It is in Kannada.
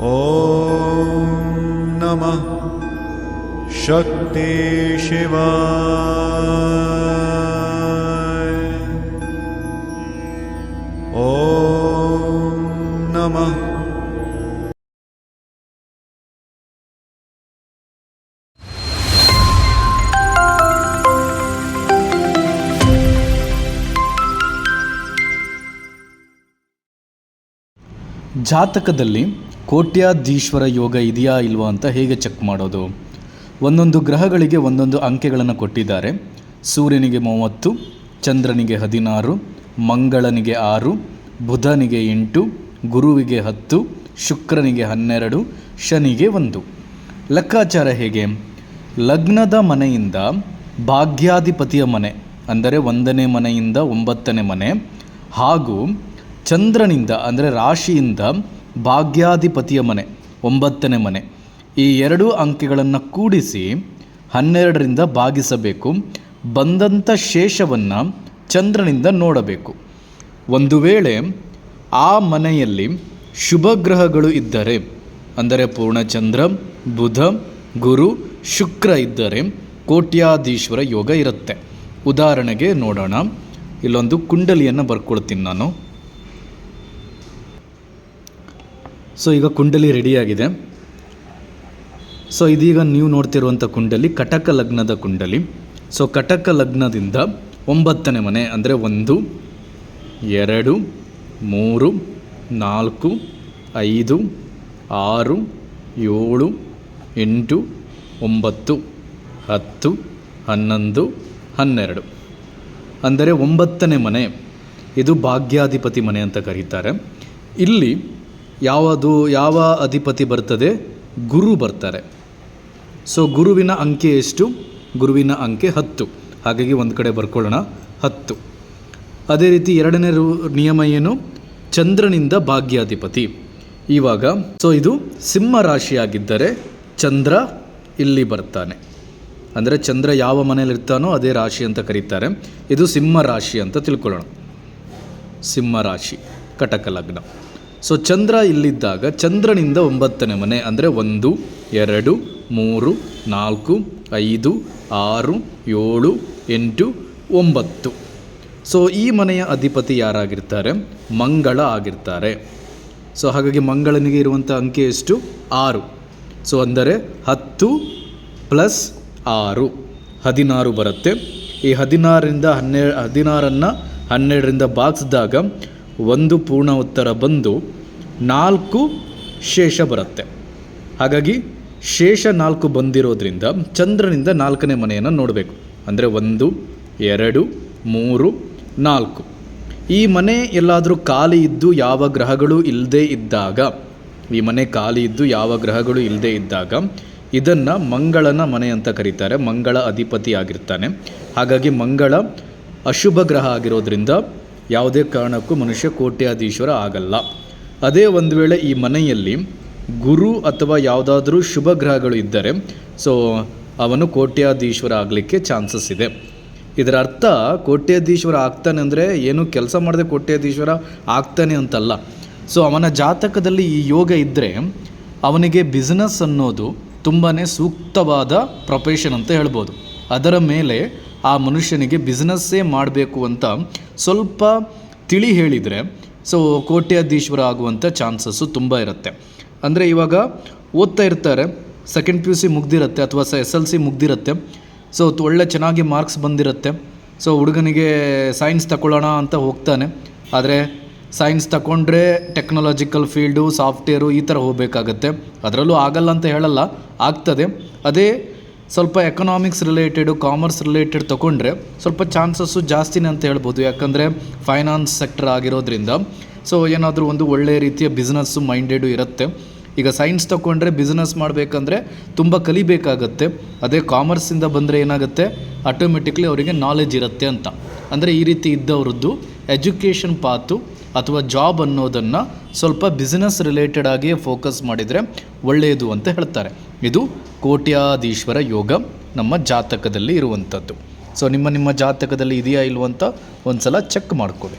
ಓಂ ನಮಃ ಶಕ್ತಿ ಶಿವಾಯ. ಓಂ ನಮಃ ಜಾತಕದಲ್ಲಿ ಕೋಟ್ಯಾಧೀಶ್ವರ ಯೋಗ ಇದೆಯಾ ಇಲ್ವಾ ಅಂತ ಹೇಗೆ ಚೆಕ್ ಮಾಡೋದು? ಒಂದೊಂದು ಗ್ರಹಗಳಿಗೆ ಒಂದೊಂದು ಅಂಕೆಗಳನ್ನು ಕೊಟ್ಟಿದ್ದಾರೆ. ಸೂರ್ಯನಿಗೆ 30, ಚಂದ್ರನಿಗೆ 16, ಮಂಗಳನಿಗೆ 6, ಬುಧನಿಗೆ 8, ಗುರುವಿಗೆ 10, ಶುಕ್ರನಿಗೆ 12, ಶನಿಗೆ 1. ಲೆಕ್ಕಾಚಾರ ಹೇಗೆ? ಲಗ್ನದ ಮನೆಯಿಂದ ಭಾಗ್ಯಾಧಿಪತಿಯ ಮನೆ ಅಂದರೆ 1ನೇ ಮನೆಯಿಂದ 9ನೇ ಮನೆ, ಹಾಗೂ ಚಂದ್ರನಿಂದ ಅಂದರೆ ರಾಶಿಯಿಂದ ಭಾಗ್ಯಾಧಿಪತಿಯ ಮನೆ 9ನೇ ಮನೆ, ಈ 2 ಅಂಕೆಗಳನ್ನು ಕೂಡಿಸಿ 12ರಿಂದ ಭಾಗಿಸಬೇಕು. ಬಂದಂಥ ಶೇಷವನ್ನು ಚಂದ್ರನಿಂದ ನೋಡಬೇಕು. ಒಂದು ವೇಳೆ ಆ ಮನೆಯಲ್ಲಿ ಶುಭ ಗ್ರಹಗಳು ಇದ್ದರೆ, ಅಂದರೆ ಪೂರ್ಣಚಂದ್ರ, ಬುಧ, ಗುರು, ಶುಕ್ರ ಇದ್ದರೆ ಕೋಟ್ಯಾಧೀಶ್ವರ ಯೋಗ ಇರುತ್ತೆ. ಉದಾಹರಣೆಗೆ ನೋಡೋಣ. ಇಲ್ಲೊಂದು ಕುಂಡಲಿಯನ್ನು ಬರ್ಕೊಳ್ತೀನಿ ನಾನು. ಸೊ ಈಗ ಕುಂಡಲಿ ರೆಡಿಯಾಗಿದೆ. ಸೊ ಇದೀಗ ನೀವು ನೋಡ್ತಿರುವಂಥ ಕುಂಡಲಿ ಕಟಕ ಲಗ್ನದ ಕುಂಡಲಿ. ಸೊ ಕಟಕ ಲಗ್ನದಿಂದ 9ನೇ ಮನೆ ಅಂದರೆ 1, 2, 3, 4, 5, 6, 7, 8, 9, 10, 11, 12 ಅಂದರೆ 9ನೇ ಮನೆ. ಇದು ಭಾಗ್ಯಾಧಿಪತಿ ಮನೆ ಅಂತ ಕರೀತಾರೆ. ಇಲ್ಲಿ ಯಾವ ಅಧಿಪತಿ ಬರ್ತದೆ? ಗುರು ಬರ್ತಾರೆ. ಸೊ ಗುರುವಿನ ಅಂಕೆ ಎಷ್ಟು? ಗುರುವಿನ ಅಂಕೆ 10. ಹಾಗಾಗಿ ಒಂದು ಕಡೆ ಬರ್ಕೊಳ್ಳೋಣ, 10. ಅದೇ ರೀತಿ 2ನೇ ನಿಯಮ ಏನು? ಚಂದ್ರನಿಂದ ಭಾಗ್ಯಾಧಿಪತಿ. ಇವಾಗ ಸೊ ಇದು ಸಿಂಹ ರಾಶಿಯಾಗಿದ್ದರೆ ಚಂದ್ರ ಇಲ್ಲಿ ಬರ್ತಾನೆ. ಅಂದರೆ ಚಂದ್ರ ಯಾವ ಮನೆಯಲ್ಲಿರ್ತಾನೋ ಅದೇ ರಾಶಿ ಅಂತ ಕರೀತಾರೆ. ಇದು ಸಿಂಹ ರಾಶಿ ಅಂತ ತಿಳ್ಕೊಳ್ಳೋಣ. ಸಿಂಹ ರಾಶಿ ಕಟಕ ಲಗ್ನ. ಸೊ ಚಂದ್ರ ಇಲ್ಲಿದ್ದಾಗ ಚಂದ್ರನಿಂದ 9ನೇ ಮನೆ ಅಂದರೆ 1, 2, 3, 4, 5, 6, 7, 8, 9. ಸೊ ಈ ಮನೆಯ ಅಧಿಪತಿ ಯಾರಾಗಿರ್ತಾರೆ? ಮಂಗಳ ಆಗಿರ್ತಾರೆ. ಸೊ ಹಾಗಾಗಿ ಮಂಗಳನಿಗೆ ಇರುವಂಥ ಅಂಕೆ ಎಷ್ಟು? 6. ಸೊ ಅಂದರೆ 10 + 6 16 ಬರುತ್ತೆ. ಈ 16ರಿಂದ 16ನ್ನು 12ರಿಂದ ಭಾಗಿಸಿದಾಗ 1 ಪೂರ್ಣ ಉತ್ತರ ಬಂದು 4 ಶೇಷ ಬರುತ್ತೆ. ಹಾಗಾಗಿ ಶೇಷ 4 ಬಂದಿರೋದ್ರಿಂದ ಚಂದ್ರನಿಂದ 4ನೇ ಮನೆಯನ್ನು ನೋಡಬೇಕು. ಅಂದರೆ 1, 2, 3, 4. ಈ ಮನೆ ಎಲ್ಲಾದರೂ ಖಾಲಿ ಇದ್ದು ಯಾವ ಗ್ರಹಗಳು ಇಲ್ಲದೇ ಇದ್ದಾಗ, ಈ ಮನೆ ಖಾಲಿ ಇದ್ದು ಯಾವ ಗ್ರಹಗಳು ಇಲ್ಲದೇ ಇದ್ದಾಗ ಇದನ್ನು ಮಂಗಳನ ಮನೆ ಅಂತ ಕರೀತಾರೆ. ಮಂಗಳ ಅಧಿಪತಿ ಆಗಿರ್ತಾನೆ. ಹಾಗಾಗಿ ಮಂಗಳ ಅಶುಭ ಗ್ರಹ ಆಗಿರೋದ್ರಿಂದ ಯಾವುದೇ ಕಾರಣಕ್ಕೂ ಮನುಷ್ಯ ಕೋಟ್ಯಾಧೀಶ್ವರ ಆಗಲ್ಲ. ಅದೇ ಒಂದು ವೇಳೆ ಈ ಮನೆಯಲ್ಲಿ ಗುರು ಅಥವಾ ಯಾವುದಾದ್ರೂ ಶುಭ ಗ್ರಹಗಳು ಇದ್ದರೆ ಸೊ ಅವನು ಕೋಟ್ಯಾಧೀಶ್ವರ ಆಗಲಿಕ್ಕೆ ಚಾನ್ಸಸ್ ಇದೆ. ಇದರ ಅರ್ಥ ಕೋಟ್ಯಾಧೀಶ್ವರ ಆಗ್ತಾನೆ ಅಂದರೆ ಏನು ಕೆಲಸ ಮಾಡದೆ ಕೋಟ್ಯಾಧೀಶ್ವರ ಆಗ್ತಾನೆ ಅಂತಲ್ಲ. ಸೊ ಅವನ ಜಾತಕದಲ್ಲಿ ಈ ಯೋಗ ಇದ್ದರೆ ಅವನಿಗೆ ಬಿಸ್ನೆಸ್ ಅನ್ನೋದು ತುಂಬಾ ಸೂಕ್ತವಾದ ಪ್ರೊಫೆಷನ್ ಅಂತ ಹೇಳ್ಬೋದು. ಅದರ ಮೇಲೆ ಆ ಮನುಷ್ಯನಿಗೆ ಬಿಸ್ನೆಸ್ಸೇ ಮಾಡಬೇಕು ಅಂತ ಸ್ವಲ್ಪ ತಿಳಿ ಹೇಳಿದರೆ ಸೊ ಕೋಟ್ಯಾಧೀಶ್ವರ ಆಗುವಂಥ ಚಾನ್ಸಸ್ಸು ತುಂಬ ಇರುತ್ತೆ. ಅಂದರೆ ಇವಾಗ ಓದ್ತಾ ಇರ್ತಾರೆ, ಸೆಕೆಂಡ್ PUC ಮುಗ್ದಿರುತ್ತೆ ಅಥವಾ SLC ಮುಗ್ದಿರುತ್ತೆ. ಸೊ ಒಳ್ಳೆ ಚೆನ್ನಾಗಿ ಮಾರ್ಕ್ಸ್ ಬಂದಿರುತ್ತೆ. ಸೊ ಹುಡುಗನಿಗೆ ಸೈನ್ಸ್ ತಗೊಳ್ಳೋಣ ಅಂತ ಹೋಗ್ತಾನೆ. ಆದರೆ ಸೈನ್ಸ್ ತಗೊಂಡ್ರೆ ಟೆಕ್ನಾಲಜಿಕಲ್ ಫೀಲ್ಡು, ಸಾಫ್ಟ್ವೇರು ಈ ಥರ ಹೋಗಬೇಕಾಗತ್ತೆ. ಅದರಲ್ಲೂ ಆಗಲ್ಲ ಅಂತ ಹೇಳಲ್ಲ, ಆಗ್ತದೆ. ಅದೇ ಸ್ವಲ್ಪ ಎಕನಾಮಿಕ್ಸ್ ರಿಲೇಟೆಡು, ಕಾಮರ್ಸ್ ರಿಲೇಟೆಡ್ ತೊಗೊಂಡ್ರೆ ಸ್ವಲ್ಪ ಚಾನ್ಸಸ್ಸು ಜಾಸ್ತಿನೇ ಅಂತ ಹೇಳ್ಬೋದು. ಯಾಕಂದರೆ ಫೈನಾನ್ಸ್ ಸೆಕ್ಟರ್ ಆಗಿರೋದ್ರಿಂದ ಸೊ ಏನಾದರೂ ಒಂದು ಒಳ್ಳೆಯ ರೀತಿಯ ಬಿಸ್ನೆಸ್ಸು ಮೈಂಡೆಡು ಇರುತ್ತೆ. ಈಗ ಸೈನ್ಸ್ ತೊಗೊಂಡ್ರೆ ಬಿಸ್ನೆಸ್ ಮಾಡಬೇಕಂದ್ರೆ ತುಂಬ ಕಲಿಬೇಕಾಗತ್ತೆ. ಅದೇ ಕಾಮರ್ಸಿಂದ ಬಂದರೆ ಏನಾಗುತ್ತೆ, ಆಟೋಮೆಟಿಕ್ಲಿ ಅವರಿಗೆ ನಾಲೆಜ್ ಇರುತ್ತೆ ಅಂತ. ಅಂದರೆ ಈ ರೀತಿ ಇದ್ದವ್ರದ್ದು ಎಜುಕೇಷನ್ ಪಾತು ಅಥವಾ ಜಾಬ್ ಅನ್ನೋದನ್ನು ಸ್ವಲ್ಪ ಬಿಸ್ನೆಸ್ ರಿಲೇಟೆಡ್ ಆಗಿಯೇ ಫೋಕಸ್ ಮಾಡಿದರೆ ಒಳ್ಳೆಯದು ಅಂತ ಹೇಳ್ತಾರೆ. ಇದು ಕೋಟ್ಯಾಧೀಶ್ವರ ಯೋಗ ನಮ್ಮ ಜಾತಕದಲ್ಲಿ ಇರುವಂಥದ್ದು. ಸೊ ನಿಮ್ಮ ಜಾತಕದಲ್ಲಿ ಇದೆಯಾ ಇಲ್ವಂತ ಒಂದು ಸಲ ಚೆಕ್ ಮಾಡ್ಕೊಳ್ಳಿ.